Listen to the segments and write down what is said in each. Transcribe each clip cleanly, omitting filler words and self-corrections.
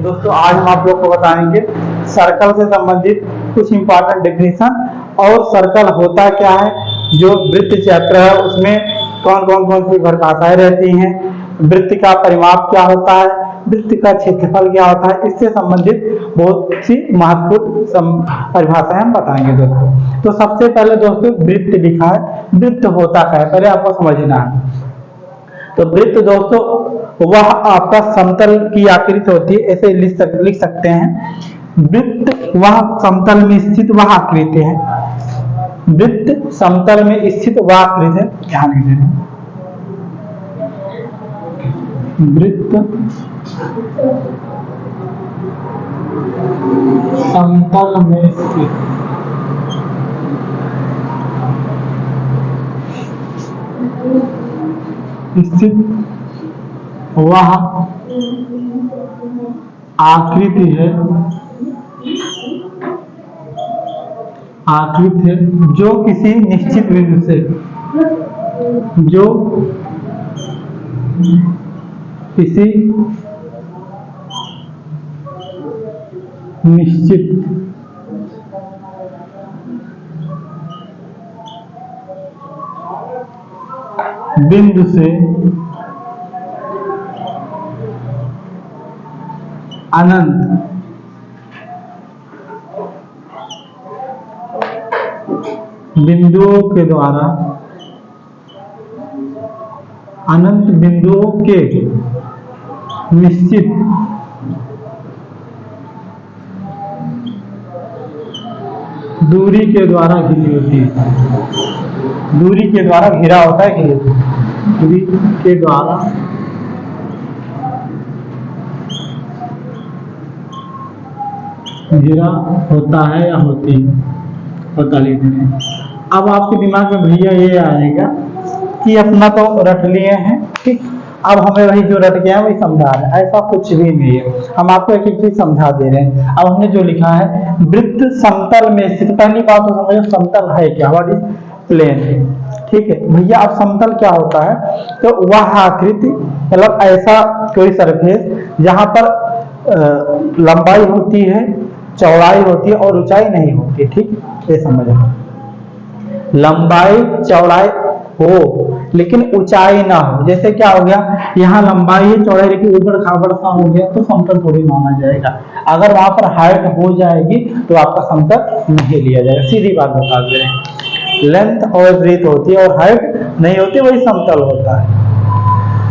दोस्तों आज हम आप लोग को बताएंगे सर्कल से संबंधित कुछ इंपॉर्टेंट डेफिनेशन और सर्कल होता क्या है, जो वृत्त चैप्टर है उसमें कौन कौन सी परिभाषाएं रहती हैं, वृत्त का परिमाप क्या होता है, वृत्त का क्षेत्रफल क्या होता है, इससे संबंधित बहुत सी महत्वपूर्ण परिभाषाएं हम बताएंगे दोस्तों। तो सबसे पहले दोस्तों वृत्त लिखा है, वृत्त होता क्या है पहले आपको समझना है। तो वृत्त दोस्तों वह आपका समतल की आकृति होती है, ऐसे लिख सकते हैं। वृत्त वह समतल में स्थित वह आकृति है, वृत्त समतल में स्थित वह आकृति है। ध्यान दीजिए, वृत्त समतल में स्थित वह आकृति है, जो किसी निश्चित बिंदु से बिंदु से अनंत बिंदुओं के द्वारा अनंत बिंदुओं के निश्चित दूरी के द्वारा घिरी होती है। दूरी के द्वारा घिरा होता है, दूरी के द्वारा घिरा होता है या होती होता लिखते हैं। अब आपके दिमाग में भैया ये आएगा कि अपना तो रट लिए हैं, ठीक, अब हमें वही जो रट गया है वही समझा रहे हैं। ऐसा कुछ भी नहीं है, हम आपको एक एक चीज समझा दे रहे हैं। अब हमने जो लिखा है वृत्त समतल में स्थित, पहली बात तो समझो समतल है क्या, व्हाट इज प्लेन, ठीक है भैया। अब समतल क्या होता है, तो वह आकृति मतलब ऐसा कोई सरफेस जहां पर लंबाई होती है, चौड़ाई होती है और ऊंचाई नहीं होती, ठीक, ये समझो। लंबाई चौड़ाई हो लेकिन ऊंचाई ना हो, जैसे क्या हो गया यहाँ लंबाई है चौड़ाई लेकिन उबड़ खाबड़ सा हो गया तो समतल थोड़ी माना जाएगा। अगर वहां पर हाइट हो जाएगी तो आपका समतल नहीं लिया जाएगा, सीधी बात बता दे रहे हैं। लेंथ और ब्रीथ होती है और हाइट नहीं होती, वही समतल होता है।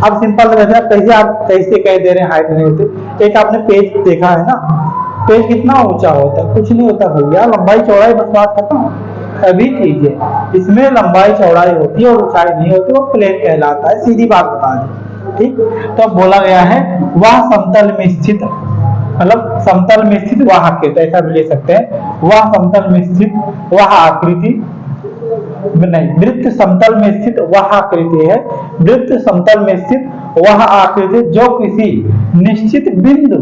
अब सिंपल कैसे आप कैसे कह दे रहे हैं हाइट नहीं होती। एक आपने पेज देखा है ना, पेज कितना ऊंचा होता है, कुछ नहीं होता भैया, लंबाई चौड़ाई बस बात खत्म। अभी ठीक है, इसमें लंबाई चौड़ाई होती है और ऊंचाई नहीं होती, वो प्लेन कहलाता है, सीधी बात बता दें, ठीक। तो अब बोला गया है वह समतल में स्थित, मतलब समतल में स्थित वह आकृति, ऐसा भी ले सकते हैं, वह समतल में स्थित वह आकृति नहीं, वृत्त समतल में स्थित वह आकृति है, वृत्त समतल में स्थित वह आकृति जो किसी निश्चित बिंदु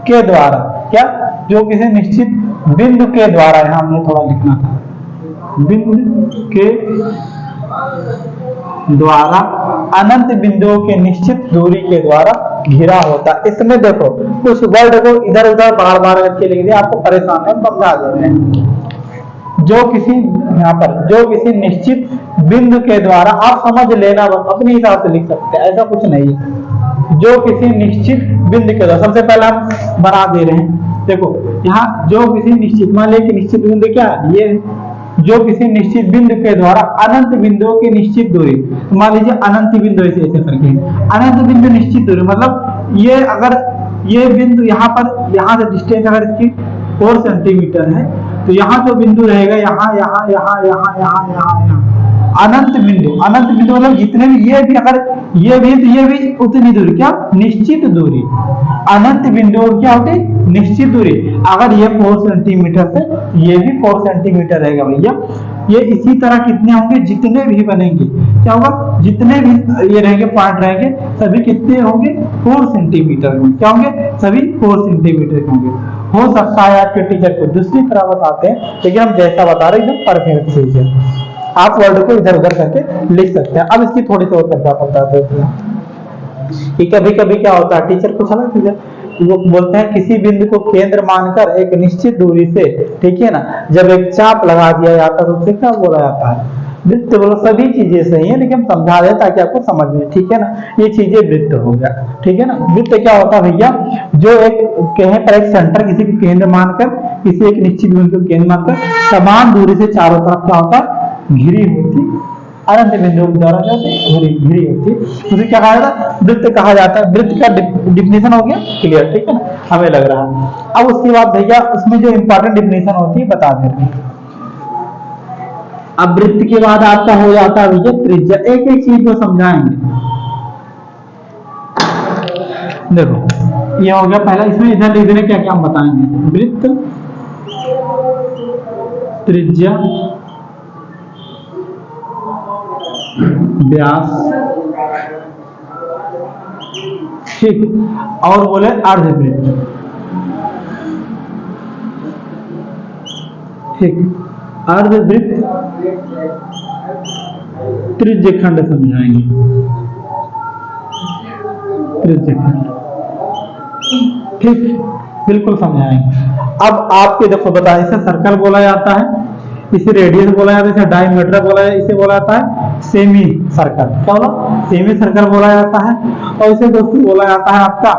के द्वारा, क्या, जो किसी निश्चित बिंदु के द्वारा, यहां हमने थोड़ा लिखना था, बिंदु के द्वारा अनंत बिंदुओं के निश्चित दूरी के द्वारा घिरा होता। इसमें देखो कुछ वर्ड को इधर उधर बार बार करके लिख दिया, आपको परेशान है, समझा दे रहे हैं। जो किसी यहाँ पर जो किसी निश्चित बिंदु के द्वारा, आप समझ लेना बस, अपने हिसाब से लिख सकते हैं, ऐसा कुछ नहीं है। जो किसी निश्चित बिंदु के द्वारा, सबसे पहले हम बना दे रहे हैं, देखो यहाँ जो किसी निश्चित, मान लीजिए कि निश्चित बिंदु क्या है, ये जो किसी निश्चित बिंदु के द्वारा अनंत बिंदुओं की निश्चित दूरी, मान लीजिए अनंत बिंदु ऐसे करके, अनंत बिंदु निश्चित दूरी मतलब ये, अगर ये बिंदु यहाँ पर, यहाँ से डिस्टेंस अगर इसकी 4 सेंटीमीटर है तो यहाँ जो बिंदु रहेगा यहाँ यहाँ यहाँ यहाँ यहाँ यहाँ अनंत बिंदु मतलब जितने भी, ये भी अगर ये भी तो ये भी उतनी दूरी, क्या, निश्चित दूरी। अनंत बिंदु क्या होती है, निश्चित दूरी। अगर ये 4 सेंटीमीटर से ये भी 4 सेंटीमीटर रहेगा भैया, ये इसी तरह कितने होंगे, जितने भी बनेंगे क्या होगा, जितने भी ये रहेंगे पॉइंट रहेंगे सभी कितने होंगे, 4 सेंटीमीटर में, क्या होंगे, सभी 4 सेंटीमीटर होंगे। हो सकता है आपके टीचर को दूसरी तरह बताते हैं, लेकिन हम जैसा बता रहे हैं परफेक्ट चीज है, आप वर्ड को इधर उधर करके लिख सकते हैं। अब इसकी थोड़ी सी और चर्चा बताते हैं कि कभी कभी क्या होता है, टीचर को समझ लीजिए वो बोलते हैं किसी बिंदु को केंद्र मानकर एक निश्चित दूरी से, ठीक है ना, जब एक चाप लगा दिया जाता है तो उसे क्या बोला जाता है? वृत्त। बोलो सभी चीजें सही है लेकिन समझा दे ताकि आपको समझ में, ठीक है ना। ये चीजें वृत्त हो गया, ठीक है ना। वृत्त क्या होता है भैया? जो एक कहीं पर एक सेंटर किसी को केंद्र मानकर, किसी एक निश्चित बिंदु को केंद्र मानकर समान दूरी से चारों तरफ क्या होता है? घिरी होती, अनंत बिंदु के द्वारा घिरी होती, उसे क्या कहा जाता है? वृत्त कहा जाता है। वृत्त का डिफिनेशन हो गया क्लियर, ठीक है ना, हमें लग रहा है। अब उसके बाद भैया उसमें जो इंपॉर्टेंट डिफिनेशन होती है बता दे रहे हैं। अब वृत्त के बाद आपका हो जाता है भैया त्रिज्या। एक एक चीज को समझाएंगे। देखो ये हो गया पहला, इसमें इधर लिख देने क्या क्या हम बताएंगे। वृत्त, त्रिज्या, व्यास, ठीक, और बोले अर्धवृत्त, ठीक। अर्धवृत्त, त्रिज्यखंड समझाएंगे, त्रिज्यखंड, ठीक, बिल्कुल समझाएंगे। अब आपके देखो बताए, इसे सर्कल बोला जाता है, इसे रेडियस बोला जाता है, इसे डायमीटर बोला जाता है, इसे बोला जाता है सेमी सर्कल। क्या बोला? सेमी सर्कल बोला जाता है। और इसे दोस्तों बोला जाता है आपका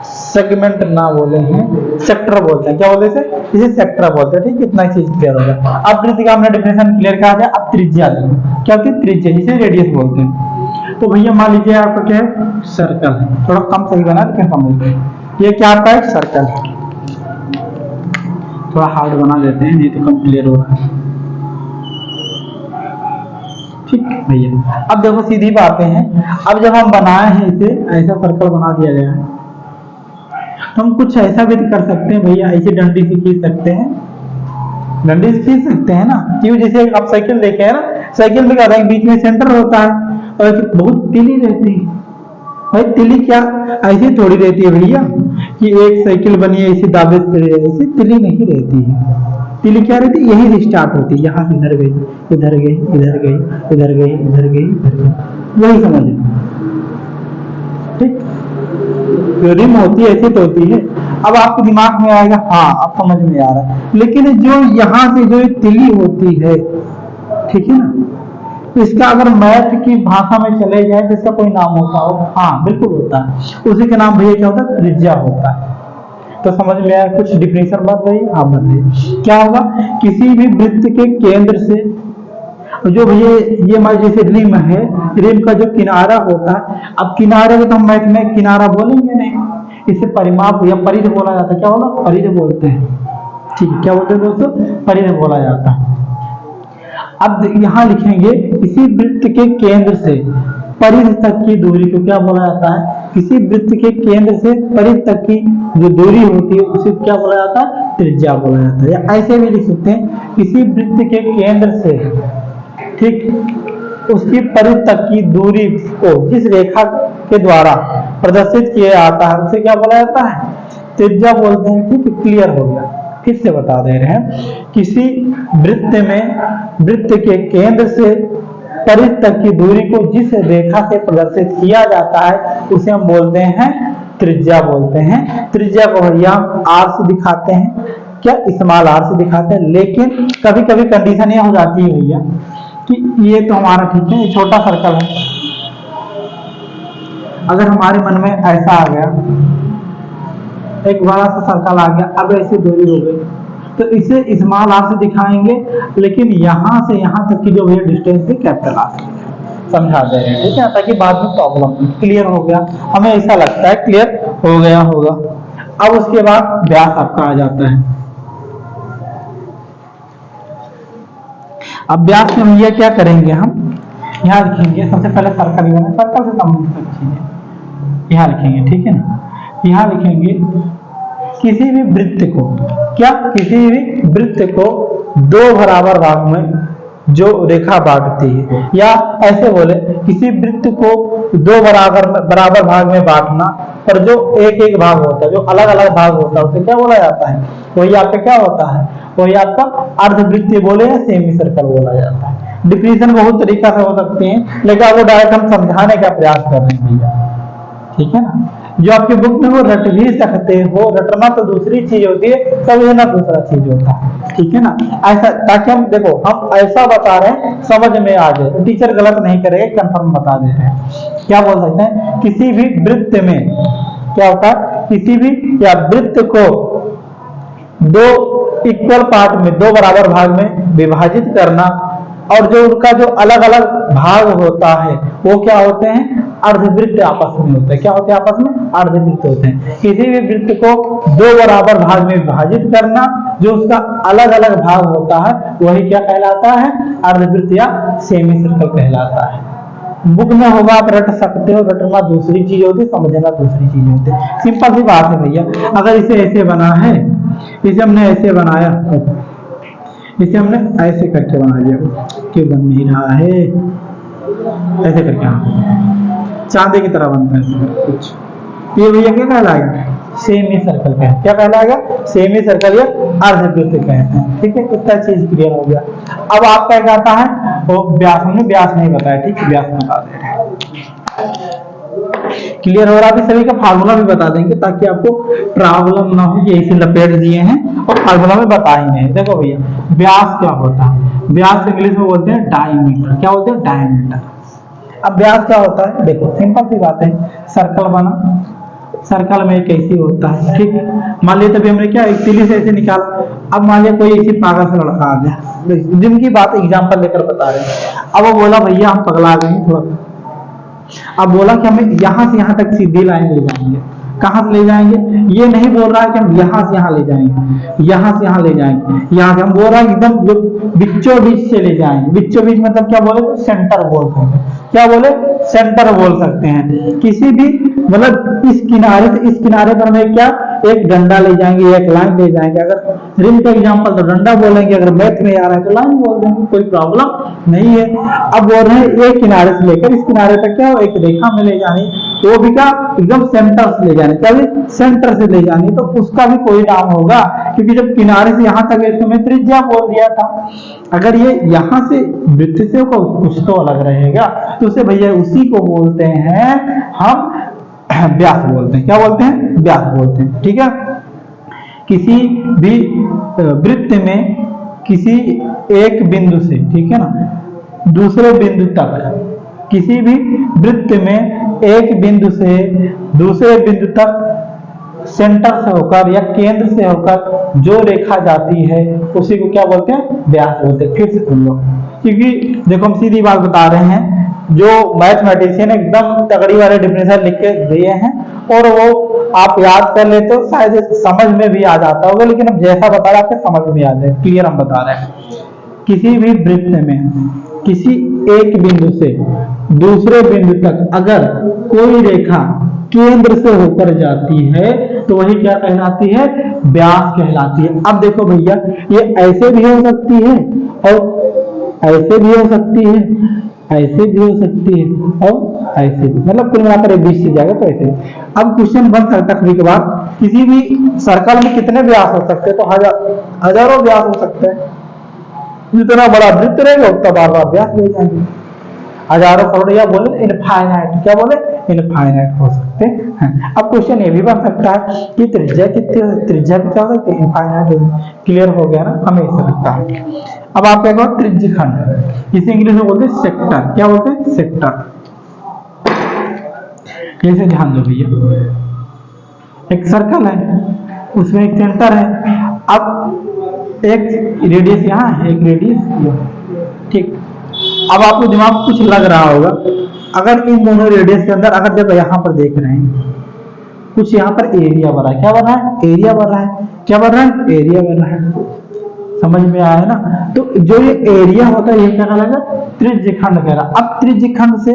सेगमेंट ना बोले हैं, सेक्टर बोलते हैं। क्या बोलते हैं? इसे सेक्टर बोलते हैं, ठीक। इतना चीज क्लियर हो गया। अब वृत्त का हमने डिफिनेशन क्लियर करा दिया। अब त्रिज्या देखो क्या होती है? त्रिज्या, जिसे रेडियस बोलते हैं। तो भैया मान लीजिए आपका क्या है? सर्कल है, थोड़ा कम सही बना लेकिन समझ, ये क्या आपका एक सर्कल है। थोड़ा हार्ड बना देते हैं नहीं तो कम क्लियर हो रहा है, ठीक भैया। अब देखो सीधी बातें हैं। अब जब हम बनाए हैं इसे, ऐसा सर्कल बना दिया गया है, तो हम कुछ ऐसा भी कर सकते हैं भैया, ऐसे डंडी से खींच सकते हैं, डंडी से खींच सकते हैं ना। क्यों? जैसे आप साइकिल देखे हैं ना, साइकिल में क्या होता है? बीच में सेंटर होता है और बहुत तिली रहती है। भाई तिली क्या ऐसी थोड़ी रहती है भैया कि एक साइकिल बनी है इसी दावे से, ऐसी तिली नहीं रहती है। तिली क्या रहती है? यही से स्टार्ट होती है, यहाँ से इधर गई, इधर गई, इधर गई, इधर गई, इधर गई, इधर गई, यही समझ, ठीक। जो रिम होती है ऐसी तो होती है। अब आपके दिमाग में आएगा, हाँ अब समझ में आ रहा है। लेकिन जो यहाँ से जो तिली होती है, ठीक है ना, इसका अगर मैथ की भाषा में चले जाए तो इसका कोई नाम होता हो? हाँ बिल्कुल होता है। उसी का नाम भैया क्या होता है? त्रिज्या होता है। तो समझ में आया? कुछ डिफिनेशन बन रही है? हाँ बन रही है। क्या होगा? किसी भी वृत्त के केंद्र से, जो भैया ये मान जैसे रिम है, रिम का जो किनारा होता है, अब किनारे को तो हम मैथ में किनारा बोलेंगे नहीं, इसे परिमाप या परिध बोला जाता है। क्या बोला? परिध बोलते हैं, ठीक है। क्या बोलते हैं दोस्तों? परिध बोला जाता है। अब यहां लिखेंगे किसी वृत्त के केंद्र से परिध तक की दूरी को क्या बोला जाता है? किसी वृत्त के केंद्र से परिध तक की जो दूरी होती है उसे क्या बोला जाता है? त्रिज्या बोला जाता है। या ऐसे भी लिख सकते हैं, किसी वृत्त के केंद्र से, ठीक, उसकी परिध तक की दूरी को जिस रेखा के द्वारा प्रदर्शित किया जाता है उसे क्या बोला जाता है? त्रिज्या बोलते हैं, ठीक। क्लियर हो गया? फिर से बता दे रहे हैं, किसी वृत्त में वृत्त के केंद्र से परिध तक की दूरी को जिस रेखा से प्रदर्शित किया जाता है उसे हम बोलते हैं त्रिज्या बोलते हैं। त्रिज्या को भैया आर से दिखाते हैं, क्या स्मॉल आर से दिखाते हैं। लेकिन कभी कभी कंडीशन ये हो जाती है भैया कि ये तो हमारा ठीक है, छोटा सर्कल है, अगर हमारे मन में ऐसा आ गया, एक बड़ा सा सर्कल आ गया, अब ऐसी दूरी हो गई, तो इसे स्मॉल आर से दिखाएंगे, लेकिन यहां से यहां तक की जो भैया डिस्टेंस है कैपिटल आर से समझा दे रहे हैं, ठीक है, ताकि बाद में प्रॉब्लम। क्लियर हो गया? हमें ऐसा लगता है क्लियर हो गया होगा। अब उसके बाद व्यास आपका आ जाता है। अब व्यास में भैया क्या करेंगे हम? यहाँ लिखेंगे सबसे पहले सर्कल ही बना, सर्कल से संबंधित चीजें यहाँ लिखेंगे, ठीक है ना। यहाँ लिखेंगे किसी भी वृत्त को, क्या किसी भी वृत्त को दो बराबर भाग में जो रेखा बांटती है, या ऐसे बोले किसी वृत्त को दो बराबर भाग में बांटना, पर जो एक एक भाग होता है, जो अलग अलग भाग होता है, उसे क्या बोला जाता है? वही आपका क्या होता है? वही आपका अर्धवृत्तीय बोले या सेमी सर्कल बोला जाता है। डिफिनेशन बहुत तरीका से हो सकते हैं, लेकिन आपको डायरेक्ट हम समझाने का प्रयास कर रहे हैं भैया, ठीक है ना। जो आपकी बुक में वो रट भी सकते हो, रटना तो दूसरी चीज होती है, समझना दूसरा चीज होता है, ठीक है ना। ऐसा ताकि हम देखो हम ऐसा बता रहे हैं समझ में आ जाए, तो टीचर गलत नहीं करेगा, कंफर्म बता दे रहे हैं। क्या बोल सकते हैं, किसी भी वृत्त में क्या होता है, किसी भी या वृत्त को दो इक्वल पार्ट में, दो बराबर भाग में विभाजित करना, और जो उनका जो अलग अलग भाग होता है वो क्या होते हैं, अर्धवृत्त आपस में होते हैं। क्या होते हैं आपस में, अर्धवृत्त होते हैं। किसी भी वृत्त को दो बराबर भाग में विभाजित करना, जो उसका अलग अलग भाग होता है वही क्या कहलाता है, अर्धवृत्त या सेमी सर्कल कहलाता है। बुक में होगा आप रट सकते हो, रटना दूसरी चीज होती है, समझना दूसरी चीज होती है। सिंपल सी बात है भैया, अगर इसे ऐसे बना है, इसे हमने ऐसे बनाया, इसे हमने ऐसे करके बना दिया, क्यों बन नहीं रहा है, ऐसे करके, हाँ चांदी की तरह बनता है कुछ, ये भैया क्या कहलाएगा, सेमी सर्कल का है। क्या कहलाएगा, सेमी सर्कल या अर्धवृत्त कहते हैं, ठीक है। इतना चीज क्लियर हो गया। अब आपका क्या कहता है, वो व्यास, हमने व्यास नहीं बताया, ठीक है, व्यास बता दे रहे हैं। क्लियर हो रहा है, सभी का फार्मूला भी बता देंगे ताकि आपको प्रॉब्लम ना हो कि ऐसे लपेट दिए हैं और फार्मूला में बता ही नहीं। देखो भैया, व्यास क्या होता है, व्यास इंग्लिश में बोलते हैं डायमीटर। क्या बोलते हैं, डायमीटर। अब व्यास क्या होता है, देखो सिंपल सी बात है, सर्कल बना, सर्कल में कैसी होता है, ठीक है। मान लिया तभी हमने क्या एक तीली से ऐसे निकाला, अब मान लिया कोई ऐसी पागल से लड़का आ गया, जिनकी बात एग्जाम्पल लेकर बता रहे हैं। अब वो बोला भैया हम पगला गए थोड़ा, अब बोला कि हमें यहां से यहां तक सीधी लाइन ले जाएंगे। कहां से ले जाएंगे, ये नहीं बोल रहा है कि हम यहां से यहां ले जाएंगे, यहां से यहां ले जाएंगे, यहां से हम बोल रहा है एकदम बीचों बीच से ले जाएंगे। बीचों बीच मतलब क्या बोले, तो सेंटर बोलते हैं। क्या बोले, सेंटर बोल सकते हैं। किसी भी मतलब इस किनारे से इस किनारे पर हमें क्या एक डंडा ले जाएंगे, एक लाइन ले जाएंगे। अगर रिंग का एग्जांपल तो डंडा बोलेंगे, अगर मैथ में आ रहा है तो लाइन बोल देंगे, कोई प्रॉब्लम नहीं है। अब बोल रहे हैं एक किनारे से लेकर इस किनारे तक क्या एक रेखा में ले जानी, तो भी क्या एकदम सेंटर से ले जानी, कभी सेंटर से ले जानी, तो उसका भी कोई नाम होगा, क्योंकि जब किनारे से यहां तक है तो मैं त्रिज्या बोल दिया था। अगर ये यहां से वृत्त से को कुछ तो अलग रहेगा, तो उसे भैया उसी को बोलते हैं हम व्यास बोलते हैं। क्या बोलते हैं, व्यास बोलते हैं, ठीक है। किसी भी वृत्त में किसी एक बिंदु से, ठीक है ना, दूसरे बिंदु तक, किसी भी वृत्त में एक बिंदु से दूसरे बिंदु तक सेंटर से होकर या केंद्र से होकर जो रेखा जाती है उसी को क्या बोलते हैं, व्यास बोलते हैं। फिर से सुन लो, क्योंकि देखो हम सीधी बात बता रहे हैं, जो मैथमेटिशियन एकदम तगड़ी वाले डिफिनेशन लिख के दिए हैं और वो आप याद कर लेते हो शायद समझ में भी आ जाता होगा, लेकिन अब जैसा बता रहे हैं समझ में आ जाए, क्लियर हम बता रहे हैं। किसी भी वृत्त में किसी एक बिंदु से दूसरे बिंदु तक अगर कोई रेखा केंद्र से होकर जाती है तो वही क्या कहलाती है, व्यास कहलाती है। अब देखो भैया, ये ऐसे भी हो सकती है और ऐसे भी हो सकती है, ऐसे भी हो सकती है और ऐसे भी, मतलब कुल मिलाकर 20 से जाएगा तो ऐसे। अब क्वेश्चन बन सकता है के बाद, किसी भी सर्कल में कितने व्यास हो सकते हैं, तो हजारों व्यास हो सकते हैं। जितना बड़ा वृत्त रहेगा उतना बार बार व्यास ले जाएंगे, हजारों करोड़, या बोले इनफाइनाइट, क्या बोले इनफाइनाइट हो सकते हैं। अब क्वेश्चन ये भी बन सकता है कि त्रिज्या कितनी, त्रिज्या भी क्या हो सकती है, इनफाइनाइट। क्लियर हो गया ना, हमें ऐसा लगता है। अब आप क्या कहो, त्रिज्यखंड, इसे इंग्लिश में बोलते हैं सेक्टर। क्या बोलते हैं, सेक्टर। कैसे, ध्यान दो भैया, एक सर्कल है, उसमें एक सेंटर है, अब एक रेडियस यहाँ है, एक रेडियस, ठीक। अब आपको दिमाग कुछ लग रहा होगा, अगर इन दोनों रेडियस के अंदर, अगर जब यहाँ पर देख रहे हैं कुछ यहाँ पर एरिया बन रहा है, क्या बन रहा है, एरिया बन रहा है, क्या बन रहा है, एरिया बन रहा है। समझ में आया ना, तो जो ये एरिया होता है ये क्या कहलाएगा, त्रिज्यखंड कहला। अब त्रिज्यखंड से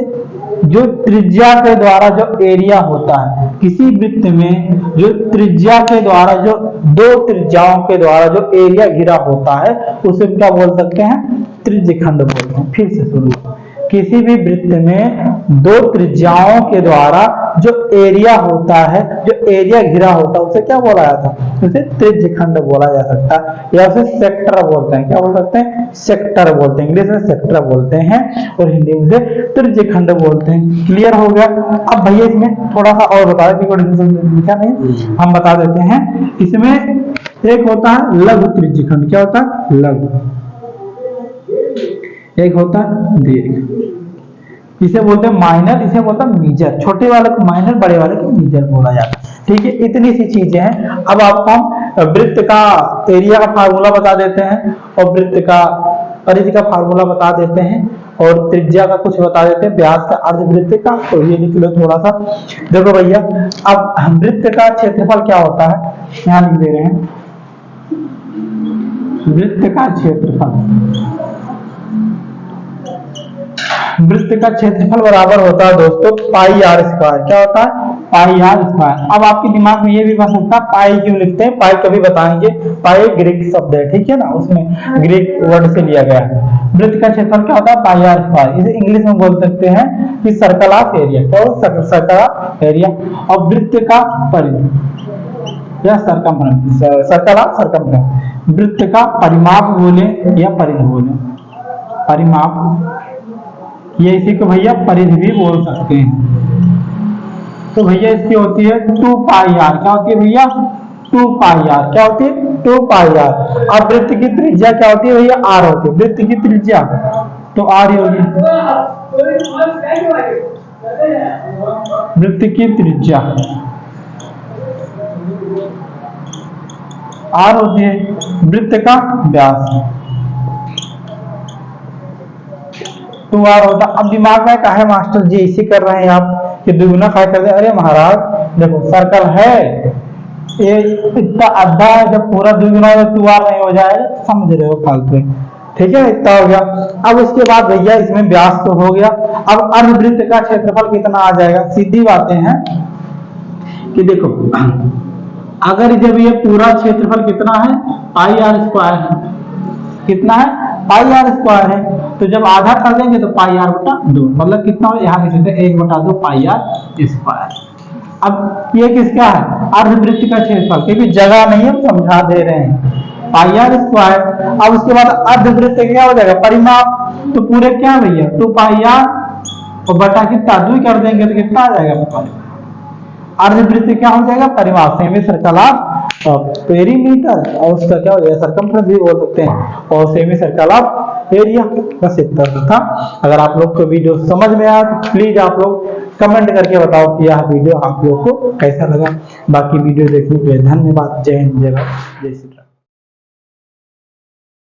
जो त्रिज्या के द्वारा जो एरिया होता है, किसी वृत्त में जो त्रिज्या के द्वारा जो दो त्रिज्याओं के द्वारा जो एरिया घिरा होता है उसे क्या बोल सकते हैं, त्रिज्यखंड बोलते हैं। फिर से सुनो, किसी भी वृत्त में दो त्रिज्याओं के द्वारा जो एरिया होता है, जो एरिया घिरा होता है, उसे क्या बोला जाता है? उसे त्रिज्यखंड बोला जा सकता है या उसे सेक्टर बोलते हैं। क्या बोल सकते हैं? सेक्टर बोलते हैं। इंग्लिश में सेक्टर बोलते हैं और हिंदी में उसे त्रिज्यखंड बोलते हैं। क्लियर हो गया? अब भैया इसमें थोड़ा सा और बता दें, लिखा नहीं, हम बता देते हैं। इसमें एक होता है लघु त्रिज्यखंड। क्या होता है? लघु। एक होता है दीर्घ। इसे बोलते हैं माइनर, इसे बोलते हैं मेजर। छोटे वाले को माइनर, बड़े वाले को मेजर बोला जाता है। ठीक है, इतनी सी चीजें हैं। अब आपको हम वृत्त का एरिया का फार्मूला बता देते हैं और वृत्त का परिधि का फार्मूला बता देते हैं और त्रिज्या का कुछ बता देते हैं, व्यास का, अर्धवृत्त का। तो ये लिख लो थोड़ा सा। देखो भैया, अब वृत्त का क्षेत्रफल क्या होता है, यहाँ लिख दे रहे हैं। वृत्त का क्षेत्रफल, वृत्त का क्षेत्रफल बराबर होता है दोस्तों पाई आर स्क्वायर। क्या होता है? पाई आर स्क्वायर। अब आपके दिमाग में ये भी बन सकता है पाई क्यों लिखते हैं, पाई कभी बताएंगे। पाई ग्रीक शब्द है, ठीक है ना, उसमें ग्रीक वर्ड से लिया गया है। वृत्त का क्षेत्रफल क्या होता है? पाई आर स्क्वायर। इसे इंग्लिश में बोल सकते हैं कि सर्कल ऑफ एरिया। क्या हो? Circle of area. और वृत्त का परिधि या सरकमफ्रेंस, सर्कल ऑफ सरकमफ्रेंस। वृत्त का परिमाप बोले या परिधि बोले, परिमाप, ये इसी को भैया परिधि भी बोल सकते हैं। तो भैया इसकी होती है 2 पाई आर। क्या होती है भैया? 2 पाई आर। क्या होती है? 2 पाई आर। अब वृत्त की त्रिज्या क्या होती है भैया? आर होती है। वृत्त की त्रिज्या तो आर ही होगी। वृत्त की त्रिज्या आर होती है। वृत्त का व्यास 2r होता। अब दिमाग में क्या है मास्टर जी, इसी कर रहे हैं आप कि दुगुना खाया कर दे। अरे महाराज देखो, सर्कल है, ये इतना आधा है, जब पूरा दुगुना हो 2r नहीं हो जाएगा, समझ रहे हो फालतू। ठीक है, इतना हो गया। अब उसके बाद भैया इसमें व्यास तो हो गया। अब अर्धवृत्त का क्षेत्रफल कितना आ जाएगा? सीधी बातें हैं कि देखो, अगर जब ये पूरा क्षेत्रफल कितना है? पाई आर स्क्वायर है। कितना है? पाई आर स्क्वायर है। तो जब आधा कर देंगे तो पाई आर बटा 2, मतलब कितना हो? यहाँ लिख देते हैं 1 बटा 2 पाई आर स्क्वायर। अब ये किसका है? अर्धवृत्त का क्षेत्रफल, क्योंकि जगह नहीं, हम समझा दे रहे हैं। पाई आर स्क्वायर। अब उसके बाद अर्धवृत्त क्या हो जाएगा? परिमाप। तो पूरे क्या भैया? 2 पाई आर और बटा कितना? 2 कर देंगे तो कितना आ जाएगा? अर्धवृत्त क्या हो जाएगा? परिमाप। सेमी सर्कल ऑफ पेरीमीटर, और उसका क्या हो जाएगा? सरकमफ्रेंस भी बोल सकते हैं, और सेमी सर्कल ऑफ एरिया। बस इतना था। अगर आप लोग को वीडियो समझ में आया तो प्लीज आप लोग कमेंट करके बताओ कि यह वीडियो आप लोग को कैसा लगा। बाकी वीडियो देखने के लिए धन्यवाद। जय हिंद, जय भारत, जय श्री।